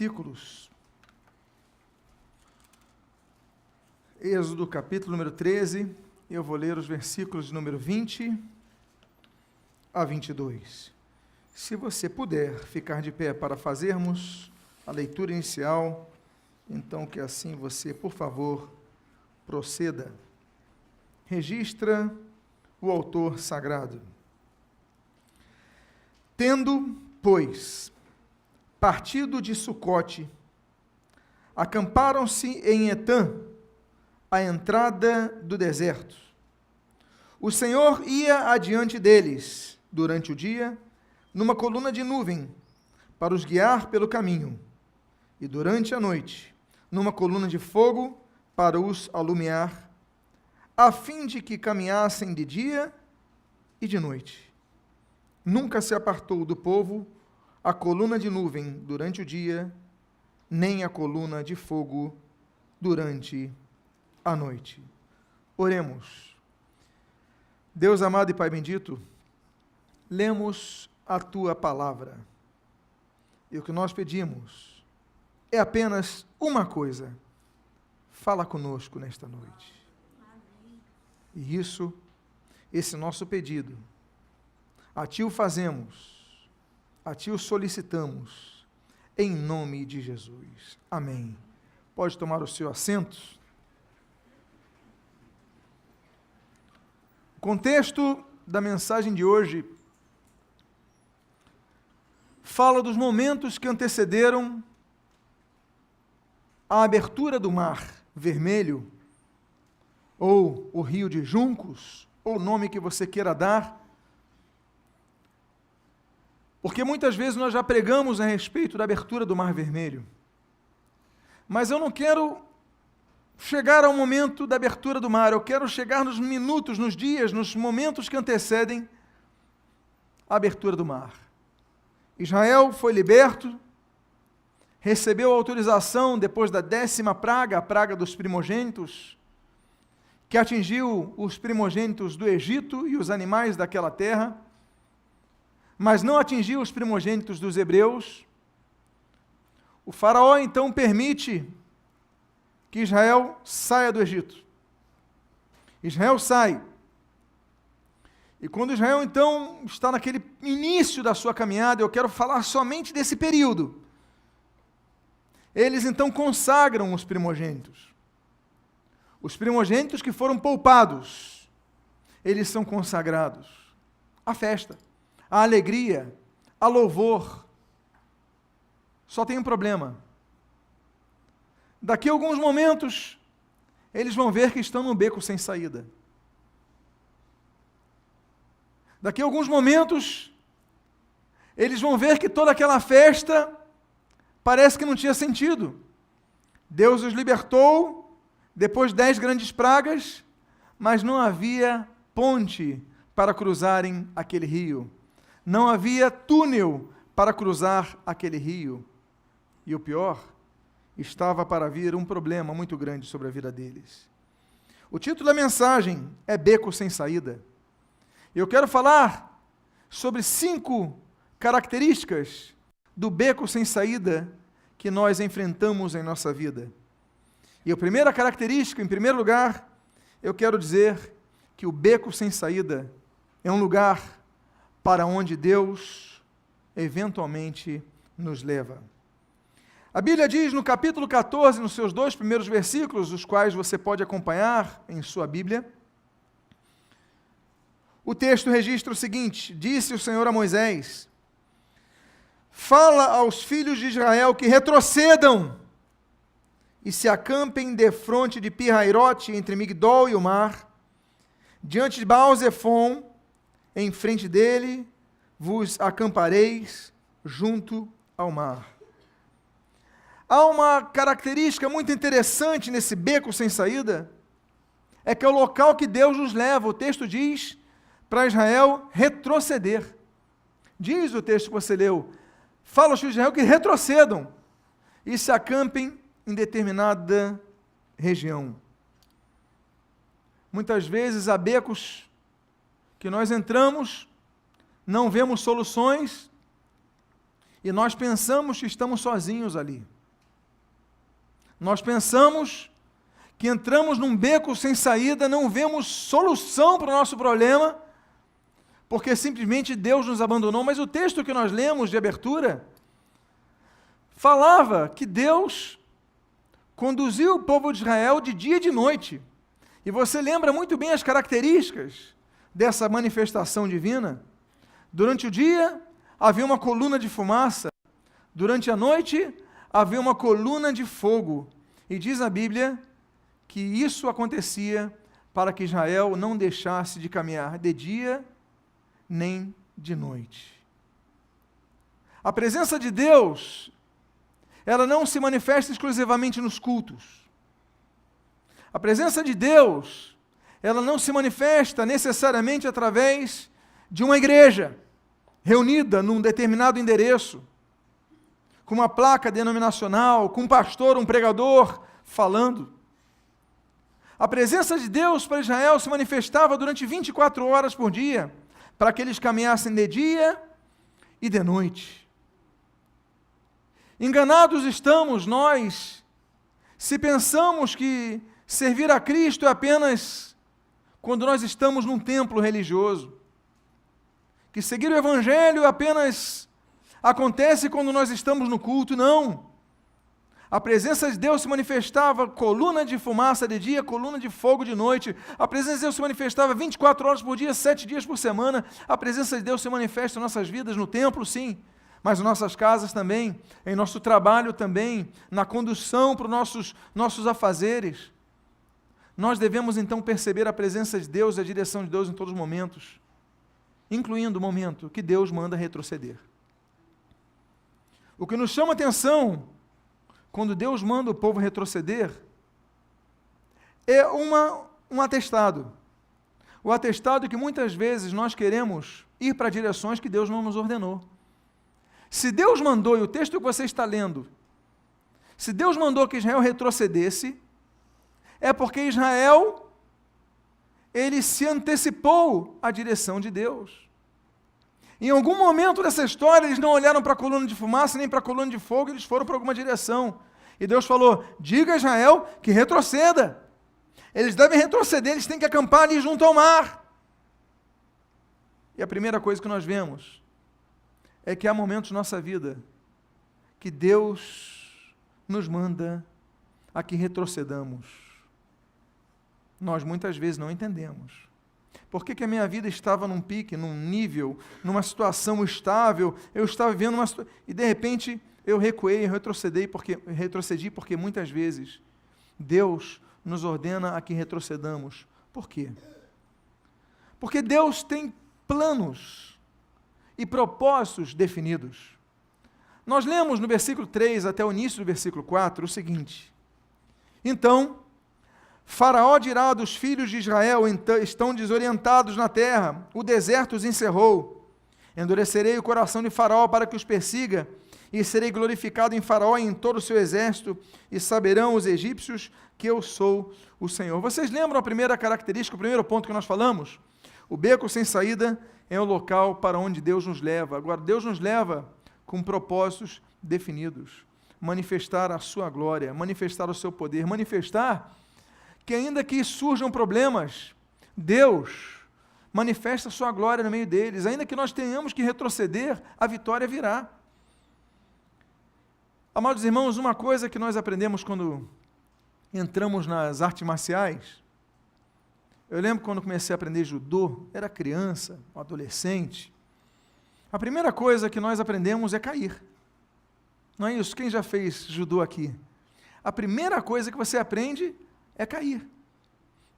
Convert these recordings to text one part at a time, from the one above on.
versículos. Êxodo capítulo número 13, eu vou ler os versículos de número 20 a 22. Se você puder ficar de pé para fazermos a leitura inicial, então que assim você, por favor, proceda. Registra o autor sagrado. Tendo, pois, partido de Sucote, acamparam-se em Etã, à entrada do deserto. O Senhor ia adiante deles, durante o dia, numa coluna de nuvem, para os guiar pelo caminho, e durante a noite, numa coluna de fogo, para os alumiar, a fim de que caminhassem de dia e de noite. Nunca se apartou do povo a coluna de nuvem durante o dia, nem a coluna de fogo durante a noite. Oremos. Deus amado e Pai bendito, lemos a Tua palavra. E o que nós pedimos é apenas uma coisa: fala conosco nesta noite. E esse nosso pedido, a Ti o fazemos, a Ti o solicitamos, em nome de Jesus. Amém. Pode tomar o seu assento. O contexto da mensagem de hoje fala dos momentos que antecederam a abertura do Mar Vermelho, ou o Rio de Juncos, ou o nome que você queira dar, porque muitas vezes nós já pregamos a respeito da abertura do Mar Vermelho, mas eu não quero chegar ao momento da abertura do mar, eu quero chegar nos minutos, nos dias, nos momentos que antecedem a abertura do mar. Israel foi liberto, recebeu autorização depois da 10ª praga, a praga dos primogênitos, que atingiu os primogênitos do Egito e os animais daquela terra, mas não atingiu os primogênitos dos hebreus. O faraó então permite que Israel saia do Egito. Israel sai. E quando Israel então está naquele início da sua caminhada, eu quero falar somente desse período. Eles então consagram os primogênitos. Os primogênitos que foram poupados, eles são consagrados. A festa, a alegria, a louvor. Só tem um problema. Daqui a alguns momentos, eles vão ver que estão num beco sem saída. Daqui a alguns momentos, eles vão ver que toda aquela festa parece que não tinha sentido. Deus os libertou, depois de 10 grandes pragas, mas não havia ponte para cruzarem aquele rio. Não havia túnel para cruzar aquele rio. E o pior, estava para vir um problema muito grande sobre a vida deles. O título da mensagem é Beco Sem Saída. Eu quero falar sobre 5 características do beco sem saída que nós enfrentamos em nossa vida. E a primeira característica, em primeiro lugar, eu quero dizer que o beco sem saída é um lugar para onde Deus eventualmente nos leva. A Bíblia diz no capítulo 14, nos seus 2 primeiros versículos, os quais você pode acompanhar em sua Bíblia, o texto registra o seguinte: disse o Senhor a Moisés: fala aos filhos de Israel que retrocedam e se acampem defronte de Pi-Hairote, entre Migdol e o mar, diante de Baal-Zefon, em frente dele vos acampareis junto ao mar. Há uma característica muito interessante nesse beco sem saída, é que é o local que Deus nos leva. O texto diz para Israel retroceder. Diz o texto que você leu, fala aos filhos de Israel que retrocedam e se acampem em determinada região. Muitas vezes há becos que nós entramos, não vemos soluções E nós pensamos que estamos sozinhos ali. Nós pensamos que entramos num beco sem saída, não vemos solução para o nosso problema, porque simplesmente Deus nos abandonou. Mas o texto que nós lemos de abertura falava que Deus conduziu o povo de Israel de dia e de noite. E você lembra muito bem as características dessa manifestação divina? Durante o dia, havia uma coluna de fumaça. Durante a noite, havia uma coluna de fogo. E diz a Bíblia que isso acontecia para que Israel não deixasse de caminhar de dia nem de noite. A presença de Deus, ela não se manifesta exclusivamente nos cultos. A presença de Deus, ela não se manifesta necessariamente através de uma igreja reunida num determinado endereço, com uma placa denominacional, com um pastor, um pregador falando. A presença de Deus para Israel se manifestava durante 24 horas por dia, para que eles caminhassem de dia e de noite. Enganados estamos nós, se pensamos que servir a Cristo é apenas quando nós estamos num templo religioso, que seguir o Evangelho apenas acontece quando nós estamos no culto. Não. A presença de Deus se manifestava coluna de fumaça de dia, coluna de fogo de noite. A presença de Deus se manifestava 24 horas por dia, 7 dias por semana. A presença de Deus se manifesta em nossas vidas, no templo, sim, mas em nossas casas também, em nosso trabalho também, na condução para os nossos afazeres. Nós devemos então perceber a presença de Deus e a direção de Deus em todos os momentos, incluindo o momento que Deus manda retroceder. O que nos chama a atenção, quando Deus manda o povo retroceder, é um atestado. O atestado que muitas vezes nós queremos ir para direções que Deus não nos ordenou. Se Deus mandou, e o texto que você está lendo, se Deus mandou que Israel retrocedesse, é porque Israel, ele se antecipou à direção de Deus. Em algum momento dessa história, eles não olharam para a coluna de fumaça, nem para a coluna de fogo, eles foram para alguma direção. E Deus falou, diga a Israel que retroceda. Eles devem retroceder, eles têm que acampar ali junto ao mar. E a primeira coisa que nós vemos é que há momentos na nossa vida que Deus nos manda a que retrocedamos. Nós muitas vezes não entendemos. Por que a minha vida estava num pique, num nível, numa situação estável, eu estava vivendo uma situação, e de repente eu recuei, eu retrocedi porque muitas vezes Deus nos ordena a que retrocedamos. Por quê? Porque Deus tem planos e propósitos definidos. Nós lemos no versículo 3 até o início do versículo 4 o seguinte: então, Faraó dirá dos filhos de Israel, estão desorientados na terra, o deserto os encerrou. Endurecerei o coração de Faraó para que os persiga, e serei glorificado em Faraó e em todo o seu exército, e saberão os egípcios que eu sou o Senhor. Vocês lembram a primeira característica, o primeiro ponto que nós falamos? O beco sem saída é o local para onde Deus nos leva. Agora, Deus nos leva com propósitos definidos. Manifestar a sua glória, manifestar o seu poder, manifestar que ainda que surjam problemas, Deus manifesta a sua glória no meio deles. Ainda que nós tenhamos que retroceder, a vitória virá. Amados irmãos, uma coisa que nós aprendemos quando entramos nas artes marciais, eu lembro quando comecei a aprender judô, era criança, adolescente, a primeira coisa que nós aprendemos é cair. Não é isso? Quem já fez judô aqui? A primeira coisa que você aprende é cair.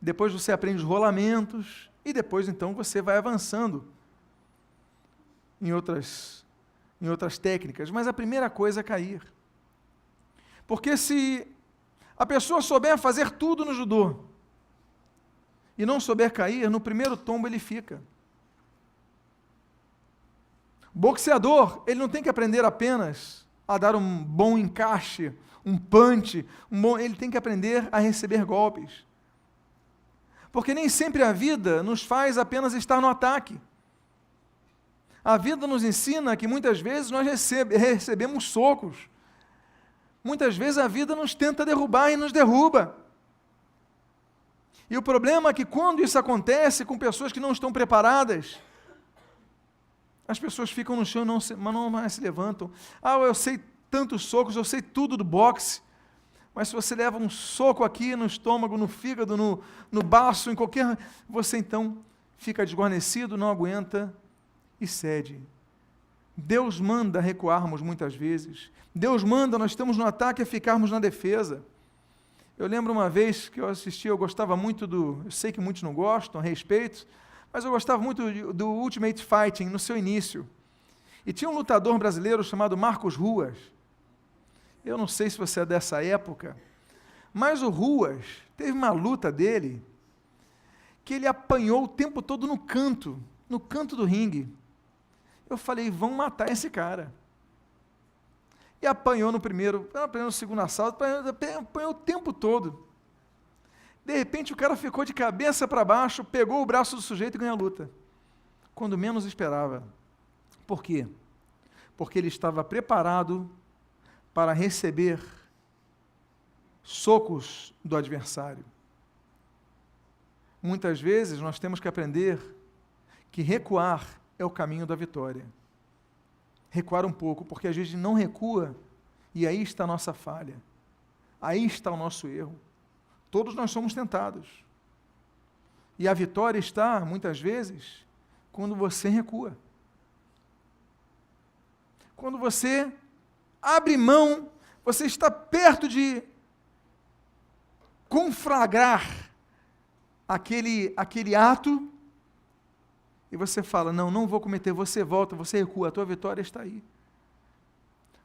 Depois você aprende os rolamentos e depois então você vai avançando em outras técnicas, mas a primeira coisa é cair. Porque se a pessoa souber fazer tudo no judô e não souber cair, no primeiro tombo ele fica. O boxeador, ele não tem que aprender apenas a dar um bom encaixe, um punch, ele tem que aprender a receber golpes. Porque nem sempre a vida nos faz apenas estar no ataque. A vida nos ensina que muitas vezes nós recebemos socos. Muitas vezes a vida nos tenta derrubar e nos derruba. E o problema é que quando isso acontece com pessoas que não estão preparadas, as pessoas ficam no chão mas não mais se levantam. Eu sei tantos socos, eu sei tudo do boxe, mas se você leva um soco aqui no estômago, no fígado, no baço, em qualquer... você então fica desguarnecido, não aguenta e cede. Deus manda recuarmos muitas vezes. Deus manda, nós estamos no ataque, a ficarmos na defesa. Eu lembro uma vez que eu assisti, eu gostava muito eu sei que muitos não gostam, a respeito, mas eu gostava muito do Ultimate Fighting, no seu início. E tinha um lutador brasileiro chamado Marcos Ruas. Eu não sei se você é dessa época, mas o Ruas, teve uma luta dele, que ele apanhou o tempo todo no canto do ringue. Eu falei, vão matar esse cara. E apanhou no primeiro, no segundo assalto, apanhou o tempo todo. De repente o cara ficou de cabeça para baixo, pegou o braço do sujeito e ganhou a luta. Quando menos esperava. Por quê? Porque ele estava preparado para receber socos do adversário. Muitas vezes nós temos que aprender que recuar é o caminho da vitória. Recuar um pouco, porque a gente não recua, e aí está a nossa falha. Aí está o nosso erro. Todos nós somos tentados. E a vitória está, muitas vezes, quando você recua. Quando você abre mão, você está perto de conflagrar aquele ato, e você fala, não vou cometer, você volta, você recua, a tua vitória está aí.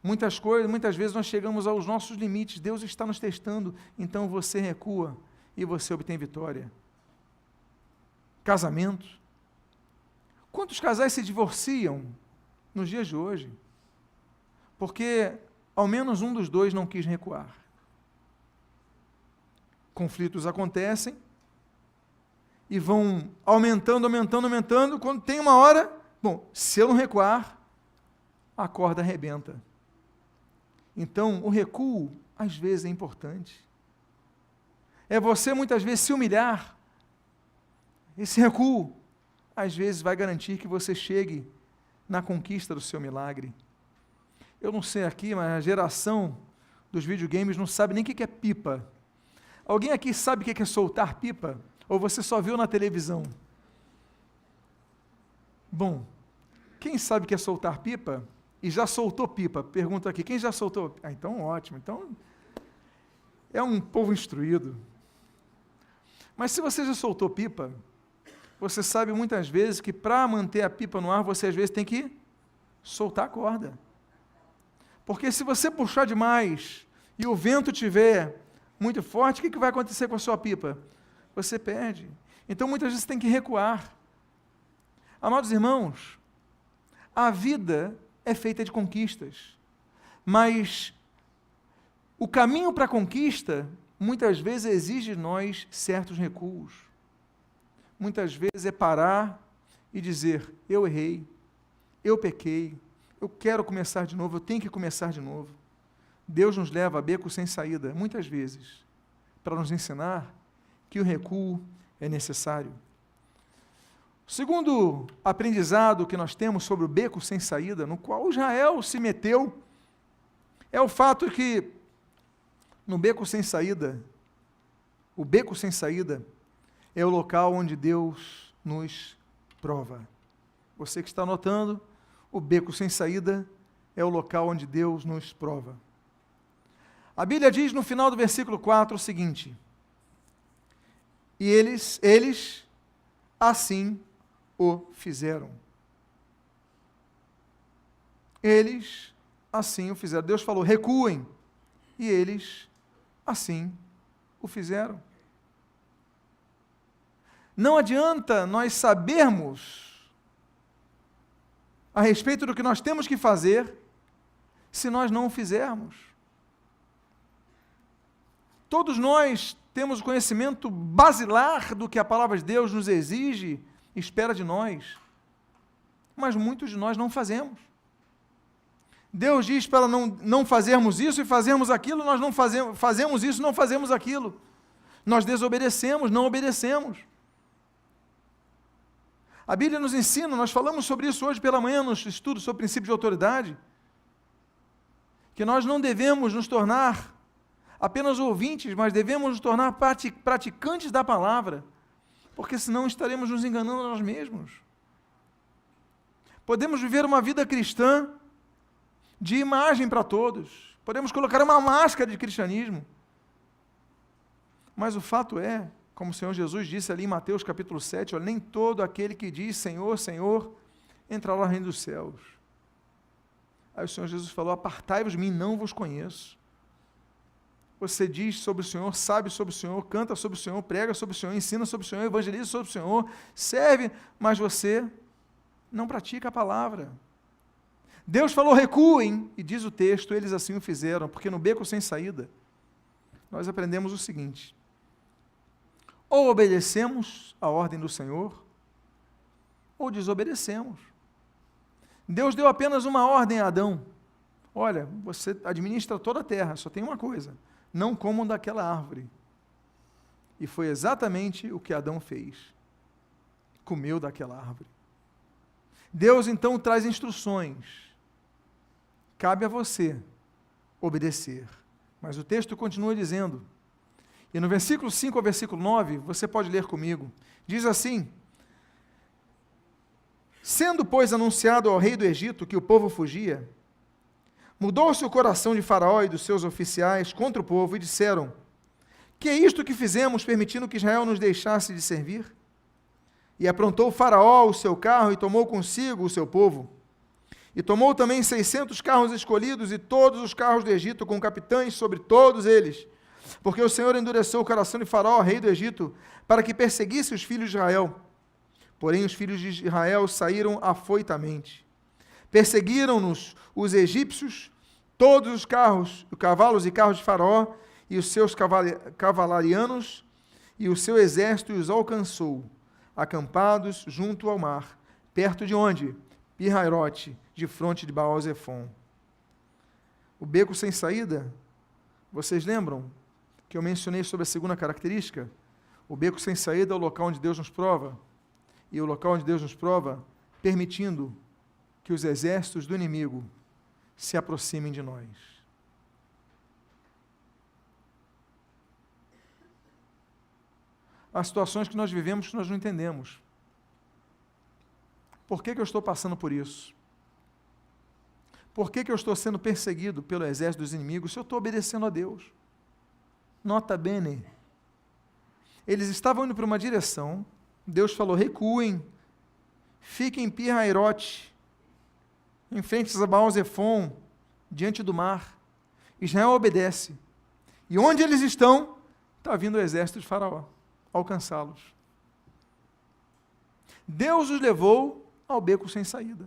Muitas vezes nós chegamos aos nossos limites, Deus está nos testando, então você recua e você obtém vitória. Casamento. Quantos casais se divorciam nos dias de hoje? Porque ao menos um dos dois não quis recuar. Conflitos acontecem, e vão aumentando, quando tem uma hora, se eu não recuar, a corda arrebenta. Então, o recuo, às vezes, é importante. É você, muitas vezes, se humilhar. Esse recuo, às vezes, vai garantir que você chegue na conquista do seu milagre. Eu não sei aqui, mas a geração dos videogames não sabe nem o que é pipa. Alguém aqui sabe o que é soltar pipa? Ou você só viu na televisão? Bom, quem sabe o que é soltar pipa e já soltou pipa? Pergunta aqui, quem já soltou? Então ótimo, então é um povo instruído. Mas se você já soltou pipa, você sabe muitas vezes que para manter a pipa no ar, você às vezes tem que soltar a corda. Porque se você puxar demais e o vento estiver muito forte, o que vai acontecer com a sua pipa? Você perde. Então, muitas vezes, você tem que recuar. Amados irmãos, a vida é feita de conquistas, mas o caminho para a conquista, muitas vezes, exige de nós certos recuos. Muitas vezes é parar e dizer, eu errei, eu pequei, eu quero começar de novo, eu tenho que começar de novo. Deus nos leva a beco sem saída, muitas vezes, para nos ensinar que o recuo é necessário. O segundo aprendizado que nós temos sobre o beco sem saída, no qual Israel se meteu, é o fato que no beco sem saída, o beco sem saída é o local onde Deus nos prova. Você que está anotando, o beco sem saída é o local onde Deus nos prova. A Bíblia diz no final do versículo 4 o seguinte: e eles assim o fizeram. Eles assim o fizeram. Deus falou, recuem. E eles assim o fizeram. Não adianta nós sabermos a respeito do que nós temos que fazer se nós não o fizermos. Todos nós temos o conhecimento basilar do que a palavra de Deus nos exige e espera de nós. mas muitos de nós não fazemos. Deus diz para não fazermos isso e fazermos aquilo, nós não fazemos isso e não fazemos aquilo. Nós desobedecemos, não obedecemos. A Bíblia nos ensina, nós falamos sobre isso hoje pela manhã, no estudo sobre o princípio de autoridade, que nós não devemos nos tornar apenas ouvintes, mas devemos nos tornar praticantes da palavra, porque senão estaremos nos enganando a nós mesmos. Podemos viver uma vida cristã de imagem para todos, podemos colocar uma máscara de cristianismo, mas o fato é, como o Senhor Jesus disse ali em Mateus capítulo 7, olha, nem todo aquele que diz Senhor, Senhor, entrará no reino dos céus. Aí o Senhor Jesus falou, apartai-vos de mim, não vos conheço. Você diz sobre o Senhor, sabe sobre o Senhor, canta sobre o Senhor, prega sobre o Senhor, ensina sobre o Senhor, evangeliza sobre o Senhor, serve, mas você não pratica a palavra. Deus falou, recuem, e diz o texto, eles assim o fizeram, porque no beco sem saída, nós aprendemos o seguinte, ou obedecemos a ordem do Senhor, ou desobedecemos. Deus deu apenas uma ordem a Adão, olha, você administra toda a terra, só tem uma coisa, não comam daquela árvore. E foi exatamente o que Adão fez, comeu daquela árvore. Deus então traz instruções, cabe a você obedecer. Mas o texto continua dizendo, e no versículo 5 ao versículo 9, você pode ler comigo, diz assim, sendo, pois, anunciado ao rei do Egito que o povo fugia, mudou-se o coração de Faraó e dos seus oficiais contra o povo e disseram, que é isto que fizemos, permitindo que Israel nos deixasse de servir? E aprontou Faraó o seu carro e tomou consigo o seu povo. E tomou também 600 carros escolhidos e todos os carros do Egito, com capitães sobre todos eles, porque o Senhor endureceu o coração de Faraó, rei do Egito, para que perseguisse os filhos de Israel. Porém, os filhos de Israel saíram afoitamente. Perseguiram-nos os egípcios, todos os carros, cavalos e carros de Faraó, e os seus cavalarianos, e o seu exército os alcançou, acampados junto ao mar, perto de onde? Pi-Hairote, de fronte de Baal-Zefon. O beco sem saída, vocês lembram que eu mencionei sobre a segunda característica? O beco sem saída é o local onde Deus nos prova, e o local onde Deus nos prova, permitindo que os exércitos do inimigo se aproximem de nós. Há situações que nós vivemos que nós não entendemos. Por que eu estou passando por isso? Por que eu estou sendo perseguido pelo exército dos inimigos se eu estou obedecendo a Deus? Nota bene, eles estavam indo para uma direção, Deus falou, recuem, fiquem em Pi-Hairote, em frente a Baal-Zefon, diante do mar. Israel obedece. E onde eles estão, está vindo o exército de Faraó, alcançá-los. Deus os levou ao beco sem saída.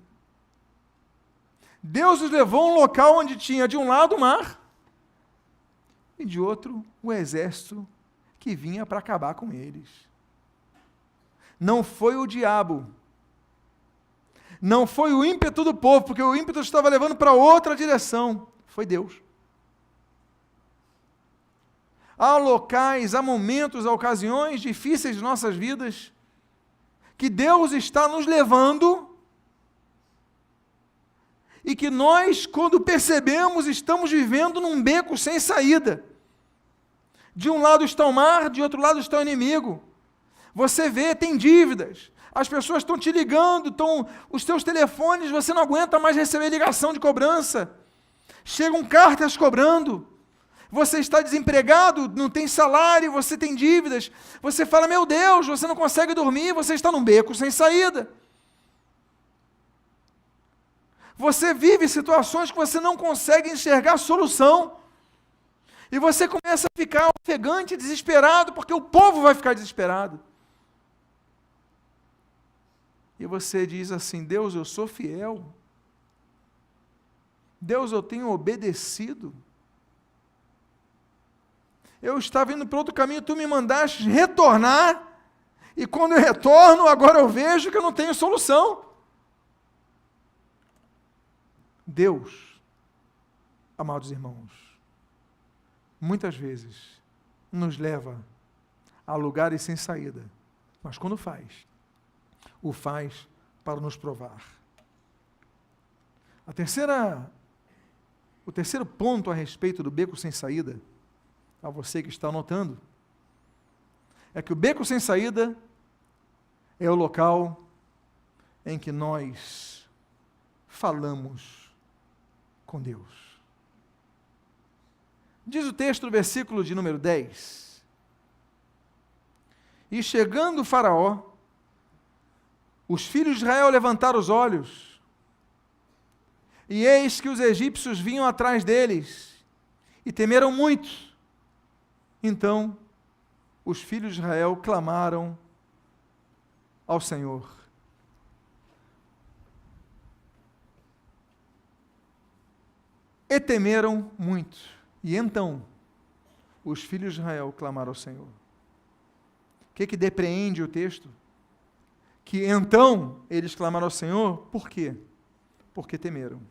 Deus os levou a um local onde tinha de um lado o mar, e de outro o exército que vinha para acabar com eles. Não foi o diabo, não foi o ímpeto do povo, porque o ímpeto estava levando para outra direção, foi Deus. Há locais, há momentos, há ocasiões difíceis de nossas vidas, que Deus está nos levando, e que nós, quando percebemos, estamos vivendo num beco sem saída. De um lado está o mar, de outro lado está o inimigo. Você vê, tem dívidas, as pessoas estão te ligando, os teus telefones, você não aguenta mais receber ligação de cobrança, chegam cartas cobrando, você está desempregado, não tem salário, você tem dívidas, você fala, meu Deus, você não consegue dormir, você está num beco sem saída. Você vive situações que você não consegue enxergar solução, e você começa a ficar ofegante, desesperado, porque o povo vai ficar desesperado. E você diz assim, Deus, eu sou fiel. Deus, eu tenho obedecido. Eu estava indo para outro caminho, tu me mandaste retornar, e quando eu retorno, agora eu vejo que eu não tenho solução. Deus, amados irmãos, muitas vezes nos leva a lugares sem saída, mas quando faz, o faz para nos provar. O terceiro ponto a respeito do beco sem saída, a você que está anotando, é que o beco sem saída é o local em que nós falamos com Deus. Diz o texto do versículo de número 10, e chegando o Faraó, os filhos de Israel levantaram os olhos, e eis que os egípcios vinham atrás deles, e temeram muito. Então, os filhos de Israel clamaram ao Senhor. E temeram muito. E então, os filhos de Israel clamaram ao Senhor. O que depreende o texto? Que então eles clamaram ao Senhor, por quê? Porque temeram.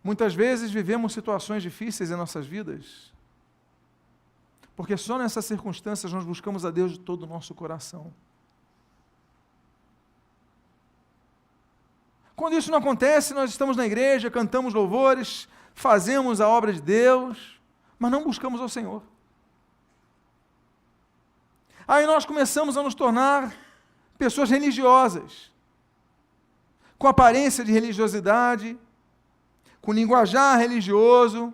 Muitas vezes vivemos situações difíceis em nossas vidas, porque só nessas circunstâncias nós buscamos a Deus de todo o nosso coração. Quando isso não acontece, nós estamos na igreja, cantamos louvores, fazemos a obra de Deus, mas não buscamos ao Senhor. Aí nós começamos a nos tornar pessoas religiosas, com aparência de religiosidade, com linguajar religioso,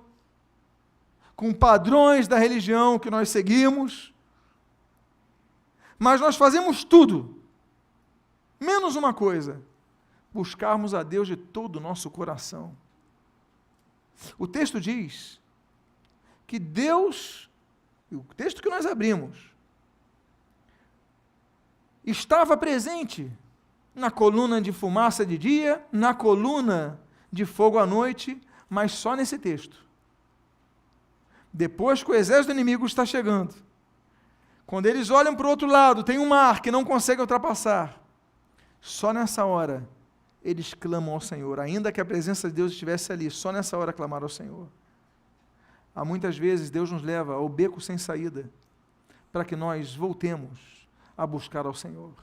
com padrões da religião que nós seguimos, mas nós fazemos tudo, menos uma coisa: buscarmos a Deus de todo o nosso coração. O texto diz que Deus, o texto que nós abrimos, estava presente na coluna de fumaça de dia, na coluna de fogo à noite, mas só nesse texto. Depois que o exército inimigo está chegando, quando eles olham para o outro lado, tem um mar que não consegue ultrapassar, só nessa hora eles clamam ao Senhor, ainda que a presença de Deus estivesse ali, só nessa hora clamaram ao Senhor. Há muitas vezes Deus nos leva ao beco sem saída, para que nós voltemos a buscar ao Senhor.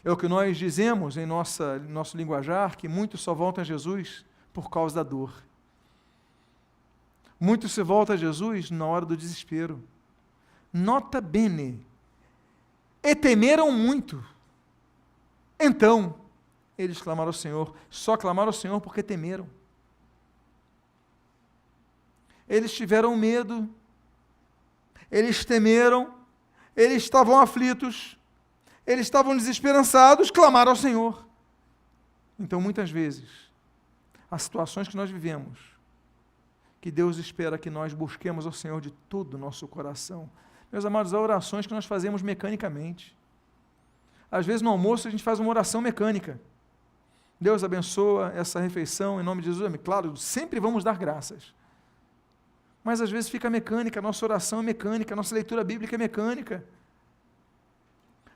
É o que nós dizemos em nosso linguajar, que muitos só voltam a Jesus por causa da dor. Muitos se voltam a Jesus na hora do desespero. Nota bene, e temeram muito. Então, eles clamaram ao Senhor, só clamaram ao Senhor porque temeram. Eles tiveram medo, eles temeram, eles estavam aflitos, eles estavam desesperançados, clamaram ao Senhor. Então, muitas vezes, as situações que nós vivemos, que Deus espera que nós busquemos ao Senhor de todo o nosso coração. Meus amados, há orações que nós fazemos mecanicamente. Às vezes, no almoço, a gente faz uma oração mecânica. Deus abençoa essa refeição, em nome de Jesus. Claro, sempre vamos dar graças. Mas, às vezes, fica mecânica, a nossa oração é mecânica, a nossa leitura bíblica é mecânica.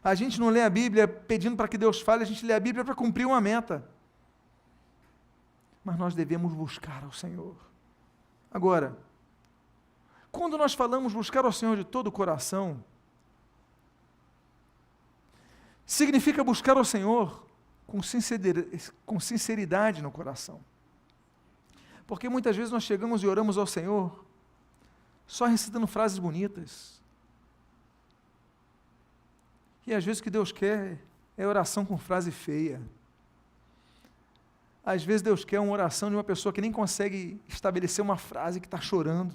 A gente não lê a Bíblia pedindo para que Deus fale, a gente lê a Bíblia para cumprir uma meta. Mas nós devemos buscar ao Senhor. Agora, quando nós falamos buscar ao Senhor de todo o coração, significa buscar ao Senhor com sinceridade no coração. Porque muitas vezes nós chegamos e oramos ao Senhor só recitando frases bonitas. E às vezes o que Deus quer é oração com frase feia. Às vezes Deus quer uma oração de uma pessoa que nem consegue estabelecer uma frase, que está chorando.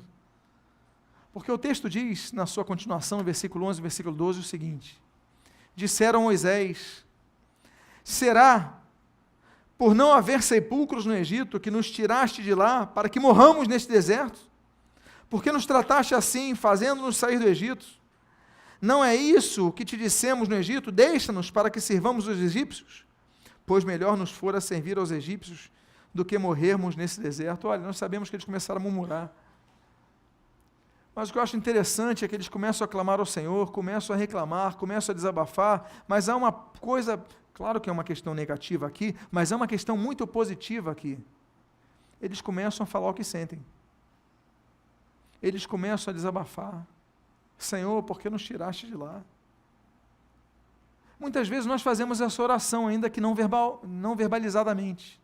Porque o texto diz, na sua continuação, no versículo 11 e versículo 12, o seguinte: disseram a Moisés: será por não haver sepulcros no Egito que nos tiraste de lá, para que morramos neste deserto? Por que nos trataste assim, fazendo-nos sair do Egito? Não é isso que te dissemos no Egito? Deixa-nos para que sirvamos os egípcios, pois melhor nos fora servir aos egípcios do que morrermos nesse deserto. Olha, nós sabemos que eles começaram a murmurar. Mas o que eu acho interessante é que eles começam a clamar ao Senhor, começam a reclamar, começam a desabafar, mas há uma coisa Claro que é uma questão negativa aqui, mas é uma questão muito positiva aqui. Eles começam a falar o que sentem. Eles começam a desabafar. Senhor, por que nos tiraste de lá? Muitas vezes nós fazemos essa oração, ainda que não verbalizadamente.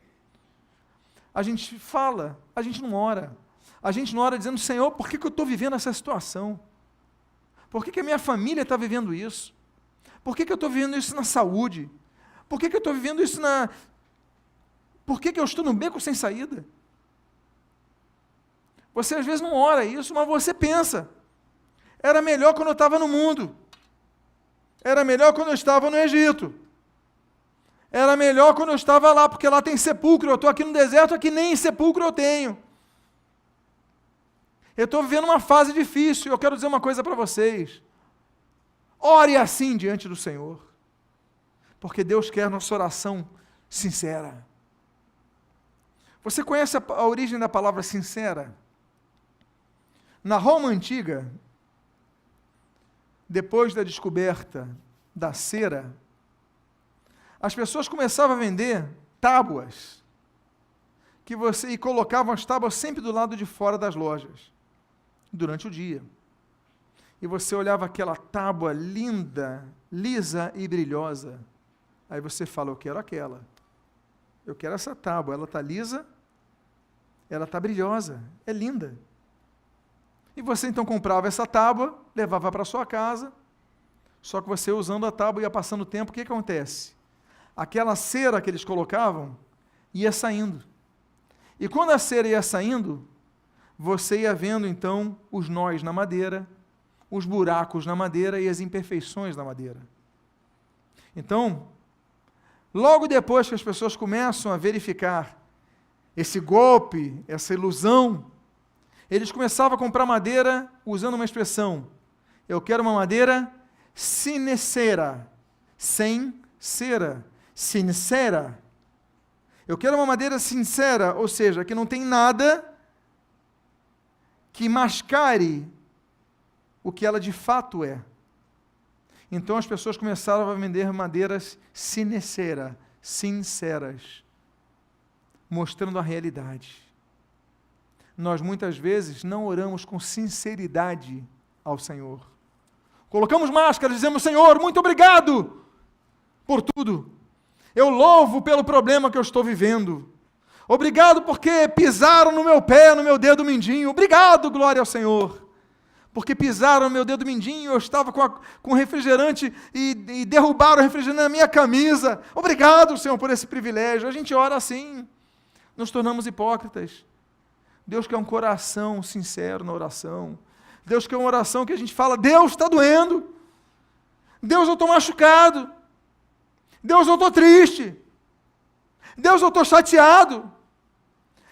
A gente fala, a gente não ora. A gente não ora dizendo, Senhor, por que eu estou vivendo essa situação? Por que a minha família está vivendo isso? Por que eu estou vivendo isso na saúde? Por que eu estou vivendo isso na... Por que eu estou num beco sem saída? Você às vezes não ora isso, mas você pensa. Era melhor quando eu estava no mundo. Era melhor quando eu estava no Egito. Era melhor quando eu estava lá, porque lá tem sepulcro. Eu estou aqui no deserto, aqui nem sepulcro eu tenho. Eu estou vivendo uma fase difícil. Eu quero dizer uma coisa para vocês. Ore assim diante do Senhor. Porque Deus quer nossa oração sincera. Você conhece a origem da palavra sincera? Na Roma antiga, depois da descoberta da cera, as pessoas começavam a vender tábuas, e colocavam as tábuas sempre do lado de fora das lojas, durante o dia. E você olhava aquela tábua linda, lisa e brilhosa. Aí você fala, eu quero aquela. Eu quero essa tábua, ela está lisa, ela está brilhosa, é linda. E você então comprava essa tábua, levava para sua casa, só que você usando a tábua ia passando o tempo, o que acontece? Aquela cera que eles colocavam ia saindo. E quando a cera ia saindo, você ia vendo então os nós na madeira, os buracos na madeira e as imperfeições na madeira. Então, logo depois que as pessoas começam a verificar esse golpe, essa ilusão, eles começavam a comprar madeira usando uma expressão, eu quero uma madeira sincera, sem cera, sincera. Eu quero uma madeira sincera, ou seja, que não tem nada que mascare o que ela de fato é. Então as pessoas começaram a vender madeiras sinceras, mostrando a realidade. Nós muitas vezes não oramos com sinceridade ao Senhor. Colocamos máscaras, dizemos, Senhor, muito obrigado por tudo. Eu louvo pelo problema que eu estou vivendo. Obrigado porque pisaram no meu pé, no meu dedo mindinho. Obrigado, glória ao Senhor. Porque pisaram no meu dedo mindinho, eu estava com refrigerante e derrubaram o refrigerante na minha camisa. Obrigado, Senhor, por esse privilégio. A gente ora assim, nos tornamos hipócritas. Deus quer um coração sincero na oração. Deus quer uma oração que a gente fala, Deus, está doendo. Deus, eu estou machucado. Deus, eu estou triste. Deus, eu estou chateado.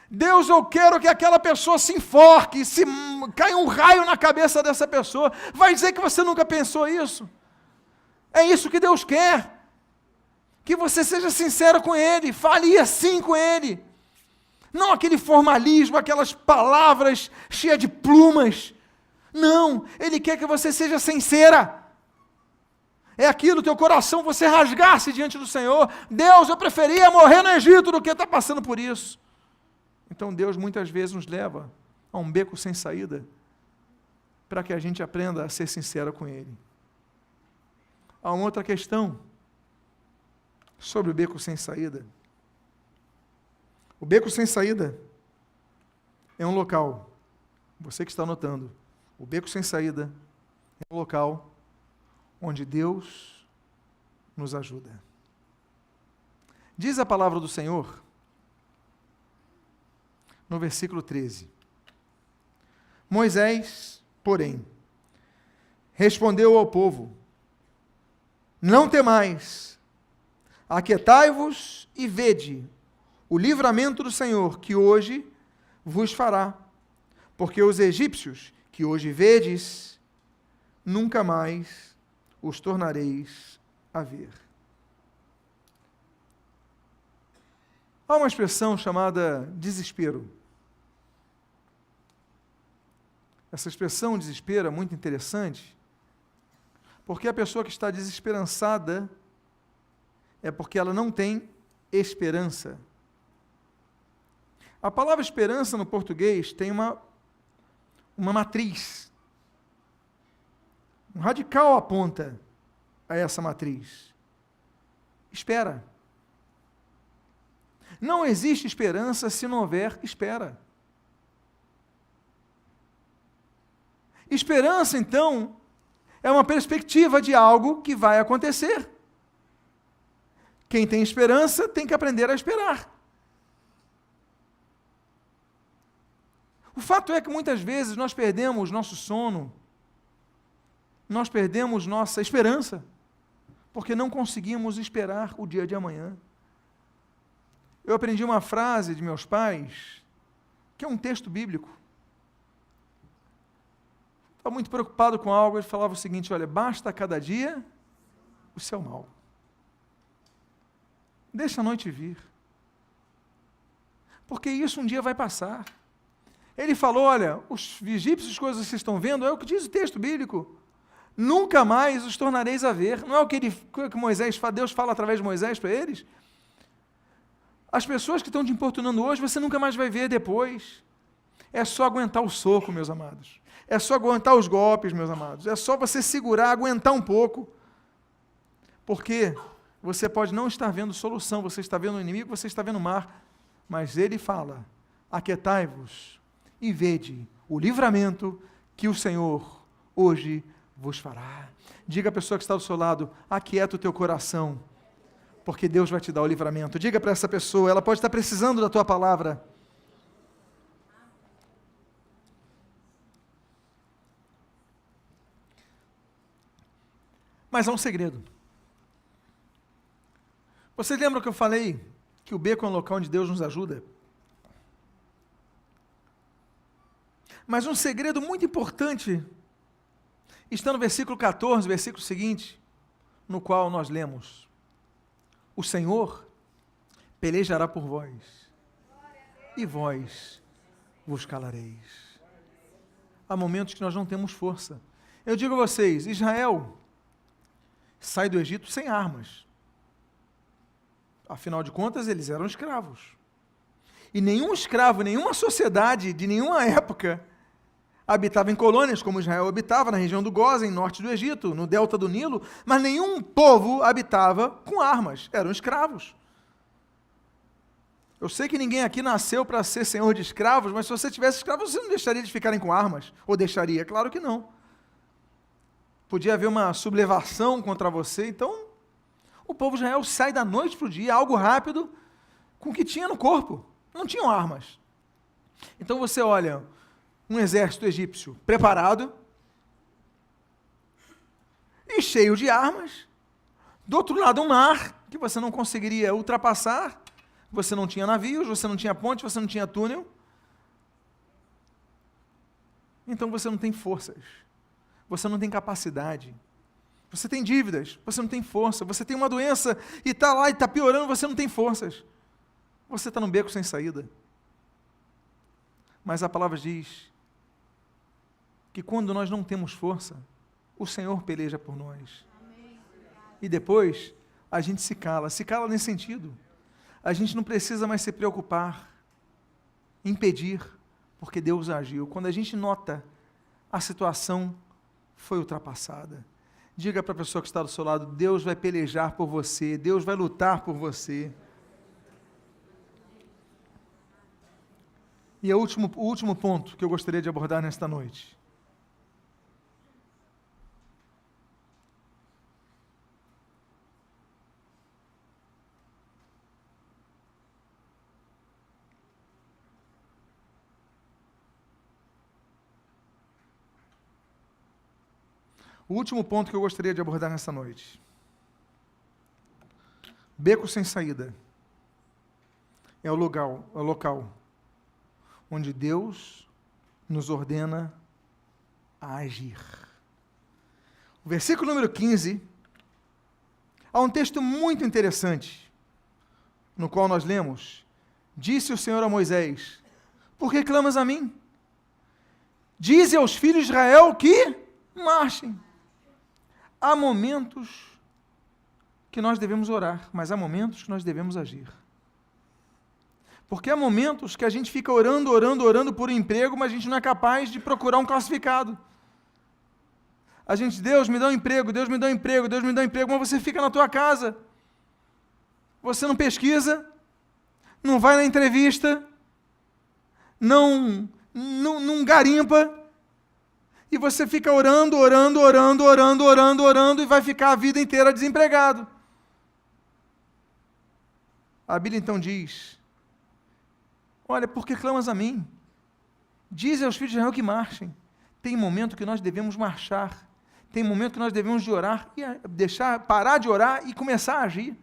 Deus, eu quero que aquela pessoa se enforque, caia um raio na cabeça dessa pessoa. Vai dizer que você nunca pensou isso? É isso que Deus quer. Que você seja sincero com Ele, fale assim com Ele. Não aquele formalismo, aquelas palavras cheias de plumas. Não, Ele quer que você seja sincera. É aquilo, teu coração, você rasgar-se diante do Senhor. Deus, eu preferia morrer no Egito do que estar passando por isso. Então Deus muitas vezes nos leva a um beco sem saída, para que a gente aprenda a ser sincero com Ele. Há uma outra questão sobre o beco sem saída. O beco sem saída é um local, você que está anotando, o beco sem saída é um local onde Deus nos ajuda. Diz a palavra do Senhor, no versículo 13. Moisés, porém, respondeu ao povo, não temais, aquietai-vos e vede o livramento do Senhor, que hoje vos fará, porque os egípcios, que hoje vedes, nunca mais os tornareis a ver. Há uma expressão chamada desespero. Essa expressão desespero é muito interessante, porque a pessoa que está desesperançada, é porque ela não tem esperança. A palavra esperança no português tem uma matriz. Um radical aponta a essa matriz. Espera. Não existe esperança se não houver espera. Esperança, então, é uma perspectiva de algo que vai acontecer. Quem tem esperança tem que aprender a esperar. O fato é que muitas vezes nós perdemos nosso sono, nós perdemos nossa esperança, porque não conseguimos esperar o dia de amanhã. Eu aprendi uma frase de meus pais, que é um texto bíblico. Estava muito preocupado com algo, ele falava o seguinte: olha, basta a cada dia o seu mal. Deixa a noite vir. Porque isso um dia vai passar. Ele falou, olha, os egípcios, coisas que vocês estão vendo, é o que diz o texto bíblico. Nunca mais os tornareis a ver. Não é o que Deus fala através de Moisés para eles? As pessoas que estão te importunando hoje, você nunca mais vai ver depois. É só aguentar o soco, meus amados. É só aguentar os golpes, meus amados. É só você segurar, aguentar um pouco. Porque você pode não estar vendo solução, você está vendo o inimigo, você está vendo o mar. Mas ele fala, aquietai-vos e vede o livramento que o Senhor hoje vos fará. Diga à pessoa que está do seu lado, aquieta o teu coração, porque Deus vai te dar o livramento. Diga para essa pessoa, ela pode estar precisando da tua palavra. Mas há um segredo. Você lembra que eu falei que o beco é um local onde Deus nos ajuda? Mas um segredo muito importante está no versículo 14, versículo seguinte, no qual nós lemos: o Senhor pelejará por vós, e vós vos calareis. Há momentos que nós não temos força. Eu digo a vocês, Israel sai do Egito sem armas. Afinal de contas, eles eram escravos. E nenhum escravo, nenhuma sociedade de nenhuma época habitava em colônias, como Israel habitava, na região do Gósen, norte do Egito, no delta do Nilo, mas nenhum povo habitava com armas, eram escravos. Eu sei que ninguém aqui nasceu para ser senhor de escravos, mas se você tivesse escravos, você não deixaria de ficarem com armas? Ou deixaria? Claro que não. Podia haver uma sublevação contra você, então o povo de Israel sai da noite para o dia, algo rápido, com o que tinha no corpo. Não tinham armas. Então você olha um exército egípcio preparado e cheio de armas. Do outro lado, um mar que você não conseguiria ultrapassar. Você não tinha navios, você não tinha ponte, você não tinha túnel. Então você não tem forças. Você não tem capacidade. Você tem dívidas, você não tem força. Você tem uma doença e está lá e está piorando, você não tem forças. Você está num beco sem saída. Mas a palavra diz que quando nós não temos força, o Senhor peleja por nós. E depois, a gente se cala nesse sentido. A gente não precisa mais se preocupar, impedir, porque Deus agiu. Quando a gente nota, a situação foi ultrapassada. Diga para a pessoa que está do seu lado, Deus vai pelejar por você, Deus vai lutar por você. E o último ponto que eu gostaria de abordar nesta noite. O último ponto que eu gostaria de abordar nesta noite. Beco sem saída é o local onde Deus nos ordena a agir. O versículo número 15, há um texto muito interessante, no qual nós lemos: disse o Senhor a Moisés, por que clamas a mim? Dize aos filhos de Israel que marchem. Há momentos que nós devemos orar, mas há momentos que nós devemos agir. Porque há momentos que a gente fica orando por um emprego, mas a gente não é capaz de procurar um classificado. A gente, Deus me dá um emprego, Deus me dá um emprego, Deus me dá um emprego, mas você fica na tua casa. Você não pesquisa, não vai na entrevista, não garimpa, e você fica orando, e vai ficar a vida inteira desempregado. A Bíblia então diz, olha, por que clamas a mim? Diz aos filhos de Israel que marchem. Tem momento que nós devemos marchar, tem momento que nós devemos de orar, e parar de orar e começar a agir.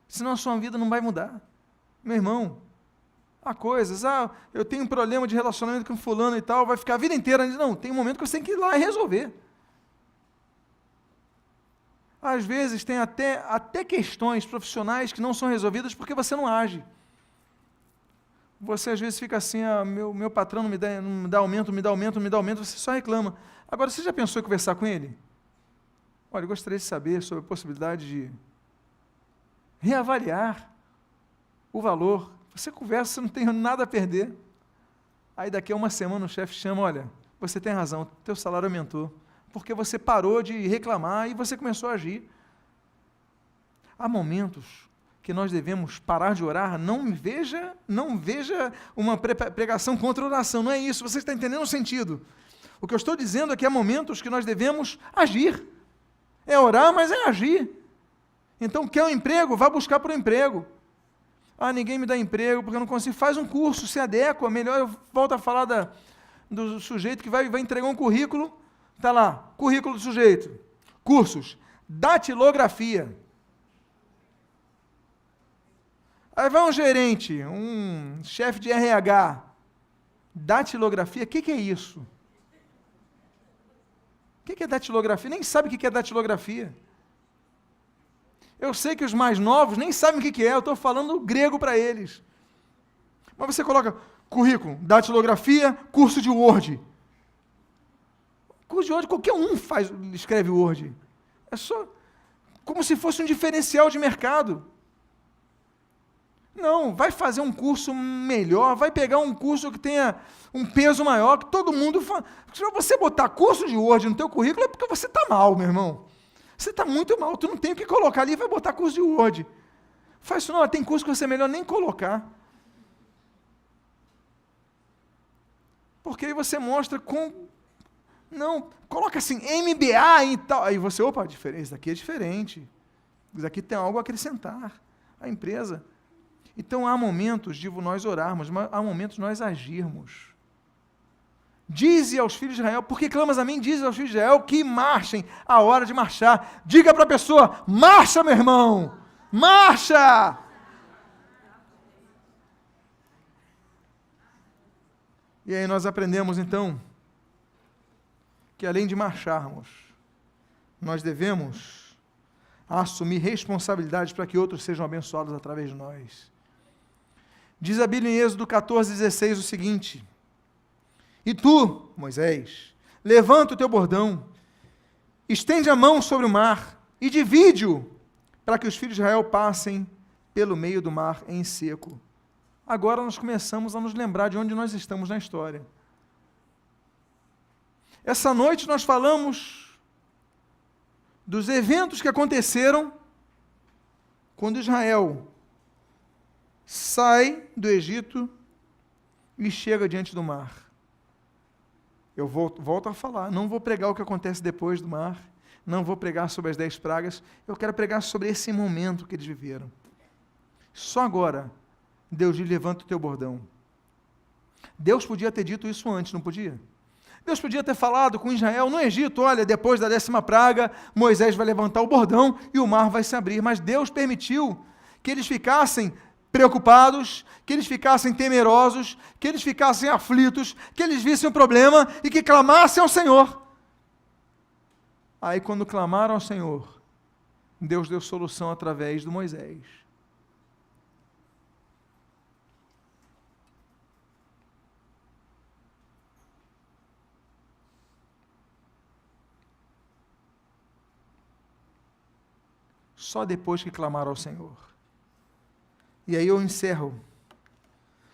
Senão a sua vida não vai mudar. Meu irmão, há coisas, eu tenho um problema de relacionamento com fulano e tal, vai ficar a vida inteira, não, tem um momento que você tem que ir lá e resolver. Às vezes tem até questões profissionais que não são resolvidas porque você não age. Você às vezes fica assim, meu patrão não me dá aumento, você só reclama. Agora, você já pensou em conversar com ele? Olha, eu gostaria de saber sobre a possibilidade de reavaliar o valor. Você conversa, você não tem nada a perder. Aí daqui a uma semana o chefe chama, olha, você tem razão, teu salário aumentou, porque você parou de reclamar e você começou a agir. Há momentos que nós devemos parar de orar, não veja uma pregação contra a oração, não é isso, você está entendendo o sentido. O que eu estou dizendo é que há momentos que nós devemos agir. É orar, mas é agir. Então, quer um emprego? Vá buscar por um emprego. Ninguém me dá emprego porque eu não consigo. Faz um curso, se adequa. Melhor eu volto a falar do sujeito que vai entregar um currículo. Está lá, currículo do sujeito. Cursos. Datilografia. Aí vai um gerente, um chefe de RH. Datilografia, o que é isso? O que é datilografia? Nem sabe o que é datilografia. Eu sei que os mais novos nem sabem o que é, eu estou falando grego para eles. Mas você coloca currículo, datilografia, curso de Word. Curso de Word, qualquer um escreve Word. É só como se fosse um diferencial de mercado. Não, vai fazer um curso melhor, vai pegar um curso que tenha um peso maior, que todo mundo fala. Se você botar curso de Word no teu currículo, é porque você está mal, meu irmão. Você está muito mal, tu não tem o que colocar ali, vai botar curso de Word. Faz isso não, tem curso que você é melhor nem colocar. Porque aí você mostra não, coloca assim, MBA e tal. Aí você, isso daqui é diferente. Isso daqui tem algo a acrescentar à empresa. Então há momentos de nós orarmos, mas há momentos de nós agirmos. Dize aos filhos de Israel, porque clamas a mim, dize aos filhos de Israel que marchem a hora de marchar. Diga para a pessoa, marcha, meu irmão, marcha! E aí nós aprendemos então que além de marcharmos, nós devemos assumir responsabilidades para que outros sejam abençoados através de nós. Diz a Bíblia em Êxodo 14:16 o seguinte: E tu, Moisés, levanta o teu bordão, estende a mão sobre o mar e divide-o, para que os filhos de Israel passem pelo meio do mar em seco. Agora nós começamos a nos lembrar de onde nós estamos na história. Essa noite nós falamos dos eventos que aconteceram quando Israel sai do Egito e chega diante do mar. Eu volto a falar, não vou pregar o que acontece depois do mar, não vou pregar sobre as 10 pragas, eu quero pregar sobre esse momento que eles viveram. Só agora, Deus diz, levanta o teu bordão. Deus podia ter dito isso antes, não podia? Deus podia ter falado com Israel no Egito, olha, depois da 10ª praga, Moisés vai levantar o bordão e o mar vai se abrir, mas Deus permitiu que eles ficassem preocupados, que eles ficassem temerosos, que eles ficassem aflitos, que eles vissem o problema e que clamassem ao Senhor. Aí quando clamaram ao Senhor, Deus deu solução através de Moisés. só depois que clamaram ao Senhor. E aí eu encerro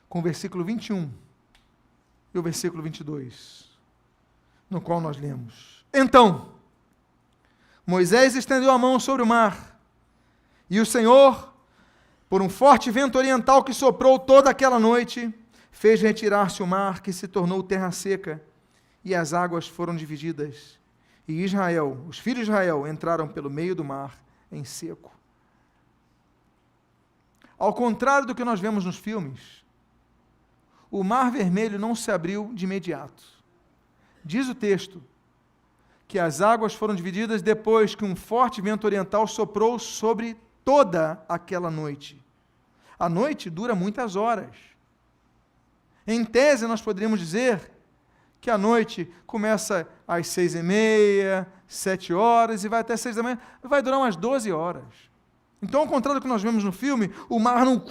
com o versículo 21 e o versículo 22, no qual nós lemos: Então, Moisés estendeu a mão sobre o mar, e o Senhor, por um forte vento oriental que soprou toda aquela noite, fez retirar-se o mar, que se tornou terra seca, e as águas foram divididas. E Israel, os filhos de Israel, entraram pelo meio do mar em seco. Ao contrário do que nós vemos nos filmes, o Mar Vermelho não se abriu de imediato. Diz o texto que as águas foram divididas depois que um forte vento oriental soprou sobre toda aquela noite. A noite dura muitas horas. Em tese, nós poderíamos dizer que a noite começa às 6h30, 7 horas, e vai até 6 da manhã, vai durar umas 12 horas. Então, ao contrário do que nós vemos no filme, o mar não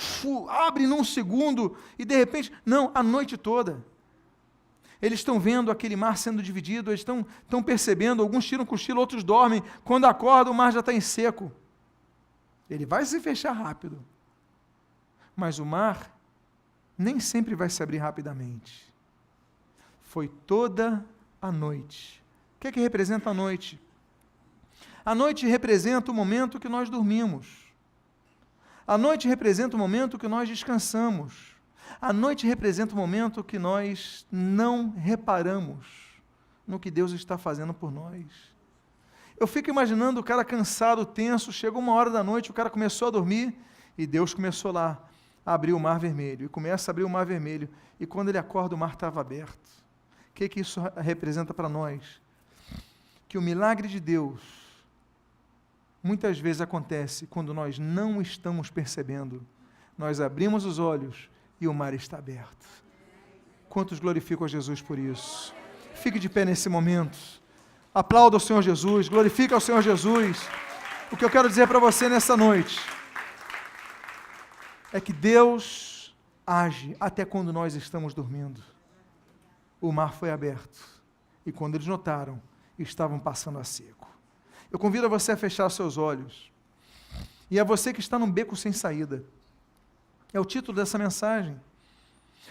abre num segundo, e de repente, não, a noite toda. Eles estão vendo aquele mar sendo dividido, eles estão percebendo, alguns tiram cochilo, outros dormem, quando acordam o mar já está em seco. Ele vai se fechar rápido, mas o mar nem sempre vai se abrir rapidamente. Foi toda a noite. O que é que representa a noite? A noite representa o momento que nós dormimos. A noite representa o momento que nós descansamos. A noite representa o momento que nós não reparamos no que Deus está fazendo por nós. Eu fico imaginando o cara cansado, tenso, chegou 1h da noite, o cara começou a dormir, e Deus começou lá a abrir o Mar Vermelho, e começa a abrir o Mar Vermelho, e quando ele acorda, o mar estava aberto. O que isso representa para nós? Que o milagre de Deus muitas vezes acontece quando nós não estamos percebendo. Nós abrimos os olhos e o mar está aberto. Quantos glorificam a Jesus por isso? Fique de pé nesse momento. Aplauda o Senhor Jesus, glorifica ao Senhor Jesus. O que eu quero dizer para você nessa noite é que Deus age até quando nós estamos dormindo. O mar foi aberto, e quando eles notaram, estavam passando a seco. Eu convido a você a fechar seus olhos, e a você que está num beco sem saída. É o título dessa mensagem.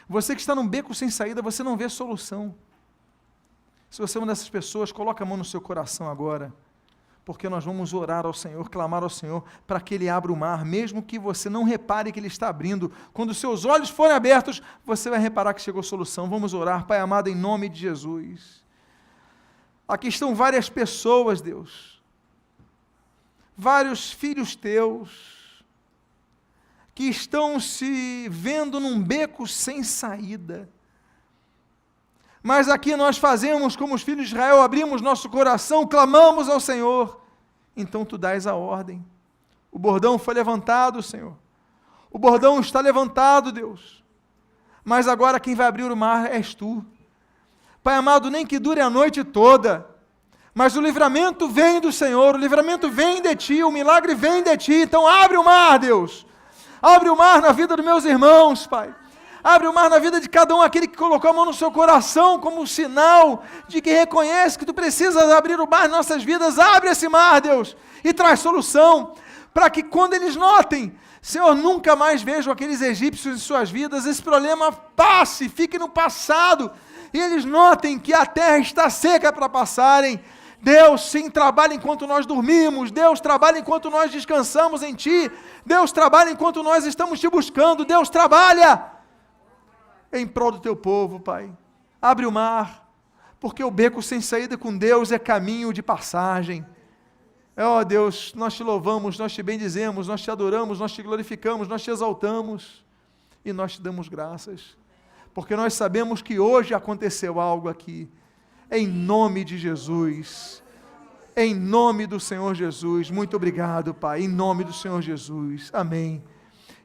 Você que está num beco sem saída, você não vê solução. Se você é uma dessas pessoas, coloque a mão no seu coração agora, porque nós vamos orar ao Senhor, clamar ao Senhor, para que Ele abra o mar, mesmo que você não repare que Ele está abrindo. Quando os seus olhos forem abertos, você vai reparar que chegou a solução. Vamos orar, Pai amado, em nome de Jesus. Aqui estão várias pessoas, Deus, vários filhos teus, que estão se vendo num beco sem saída. Mas aqui nós fazemos como os filhos de Israel, abrimos nosso coração, clamamos ao Senhor. Então tu dás a ordem. O bordão foi levantado, Senhor. O bordão está levantado, Deus. Mas agora quem vai abrir o mar és tu. Pai amado, nem que dure a noite toda, mas o livramento vem do Senhor, o livramento vem de ti, o milagre vem de ti. Então abre o mar, Deus. Abre o mar na vida dos meus irmãos, Pai. Abre o mar na vida de cada um, aquele que colocou a mão no seu coração como um sinal de que reconhece que tu precisas abrir o mar em nossas vidas. Abre esse mar, Deus, e traz solução, para que quando eles notem, Senhor, nunca mais vejam aqueles egípcios em suas vidas, esse problema passe, fique no passado, e eles notem que a terra está seca para passarem. Deus, sim, trabalha enquanto nós dormimos. Deus, trabalha enquanto nós descansamos em Ti. Deus, trabalha enquanto nós estamos Te buscando. Deus, trabalha em prol do Teu povo, Pai. Abre o mar, porque o beco sem saída com Deus é caminho de passagem. Ó Deus, nós Te louvamos, nós Te bendizemos, nós Te adoramos, nós Te glorificamos, nós Te exaltamos, e nós Te damos graças, porque nós sabemos que hoje aconteceu algo aqui. Em nome de Jesus, em nome do Senhor Jesus, muito obrigado, Pai, em nome do Senhor Jesus, amém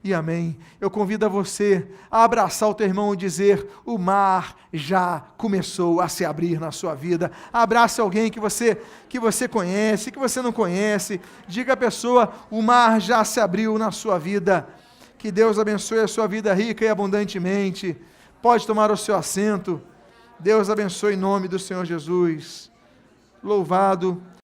e amém. Eu convido a você a abraçar o teu irmão e dizer: o mar já começou a se abrir na sua vida. Abrace alguém que você conhece, que você não conhece, diga à pessoa: o mar já se abriu na sua vida. Que Deus abençoe a sua vida rica e abundantemente. Pode tomar o seu assento. Deus abençoe em nome do Senhor Jesus. Louvado